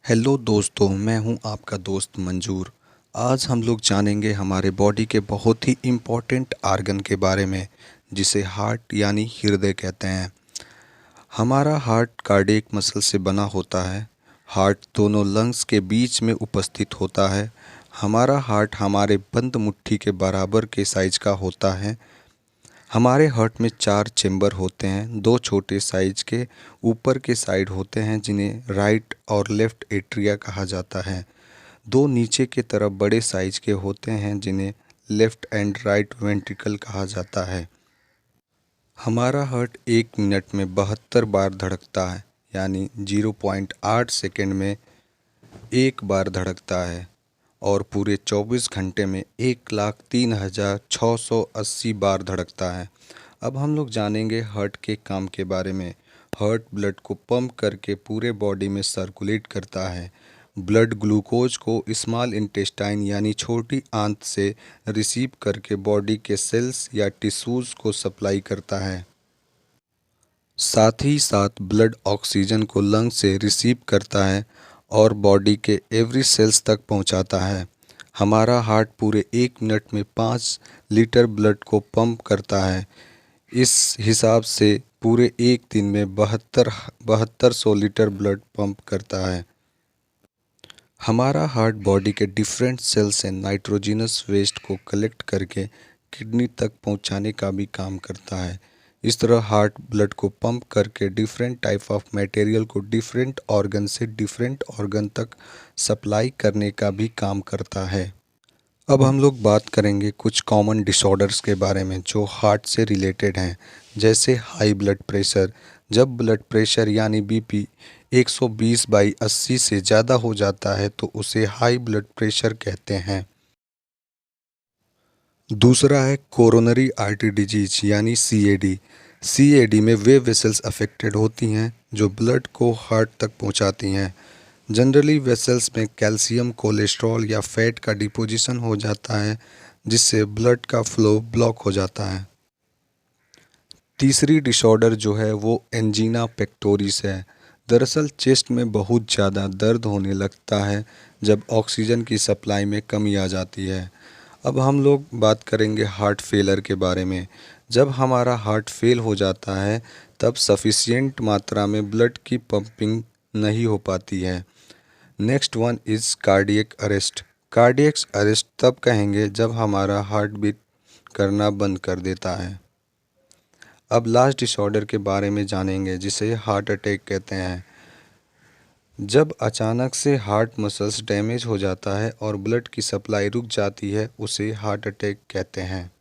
Hello दोस्तों, मैं हूं आपका दोस्त मंजूर। आज हम लोग जानेंगे हमारे बॉडी के बहुत ही इम्पोर्टेंट आर्गन के बारे में, जिसे हार्ट यानी हृदय कहते हैं। हमारा हार्ट कार्डियक मसल से बना होता है। हार्ट दोनों लंग्स के बीच में उपस्थित होता है। हमारा हार्ट हमारे बंद मुट्ठी के बराबर के साइज का होता है। हमारे हार्ट में 4 चेंबर होते हैं। 2 छोटे साइज के ऊपर के साइड होते हैं जिन्हें राइट और लेफ्ट एट्रिया कहा जाता है। 2 नीचे के तरफ बड़े साइज के होते हैं जिन्हें लेफ्ट एंड राइट वेंट्रिकल कहा जाता है। हमारा हार्ट 1 मिनट में 72 बार धड़कता है, यानी 0.8 सेकेंड में 1 बार धड़कता है, और पूरे 24 घंटे में 1,03,680 बार धड़कता है। अब हम लोग जानेंगे हार्ट के काम के बारे में। हार्ट ब्लड को पंप करके पूरे बॉडी में सर्कुलेट करता है। ब्लड ग्लूकोज को स्मॉल इंटेस्टाइन यानी छोटी आंत से रिसीव करके बॉडी के सेल्स या टिश्यूज़ को सप्लाई करता है। साथ ही साथ ब्लड ऑक्सीजन को लंग से रिसीव करता है और बॉडी के एवरी सेल्स तक पहुंचाता है। हमारा हार्ट पूरे 1 मिनट में 5 लीटर ब्लड को पंप करता है। इस हिसाब से पूरे एक दिन में 7200 लीटर ब्लड पंप करता है। हमारा हार्ट बॉडी के डिफरेंट सेल से नाइट्रोजिनस वेस्ट को कलेक्ट करके किडनी तक पहुंचाने का भी काम करता है। इस तरह हार्ट ब्लड को पंप करके डिफरेंट टाइप ऑफ मटेरियल को डिफरेंट ऑर्गन से डिफरेंट ऑर्गन तक सप्लाई करने का भी काम करता है। अब हम लोग बात करेंगे कुछ कॉमन डिसऑर्डर्स के बारे में जो हार्ट से रिलेटेड हैं, जैसे हाई ब्लड प्रेशर। जब ब्लड प्रेशर यानी बीपी 120/80 से ज़्यादा हो जाता है तो उसे हाई ब्लड प्रेशर कहते हैं। दूसरा है कोरोनरी आर्टरी डिजीज यानी सीएडी। सीएडी में वे वेसल्स अफेक्टेड होती हैं जो ब्लड को हार्ट तक पहुंचाती हैं। जनरली वेसल्स में कैल्शियम, कोलेस्ट्रॉल या फैट का डिपोजिशन हो जाता है, जिससे ब्लड का फ्लो ब्लॉक हो जाता है। तीसरी डिसऑर्डर जो है वो एंजीना पेक्टोरिस है। दरअसल चेस्ट में बहुत ज़्यादा दर्द होने लगता है जब ऑक्सीजन की सप्लाई में कमी आ जाती है। अब हम लोग बात करेंगे हार्ट फेलर के बारे में। जब हमारा हार्ट फेल हो जाता है तब सफिशिएंट मात्रा में ब्लड की पंपिंग नहीं हो पाती है। Next one is cardiac arrest. Cardiac arrest तब कहेंगे जब हमारा हार्ट बीट करना बंद कर देता है। अब लास्ट डिसऑर्डर के बारे में जानेंगे जिसे हार्ट अटैक कहते हैं। जब अचानक से हार्ट मसल्स डैमेज हो जाता है और ब्लड की सप्लाई रुक जाती है, उसे हार्ट अटैक कहते हैं।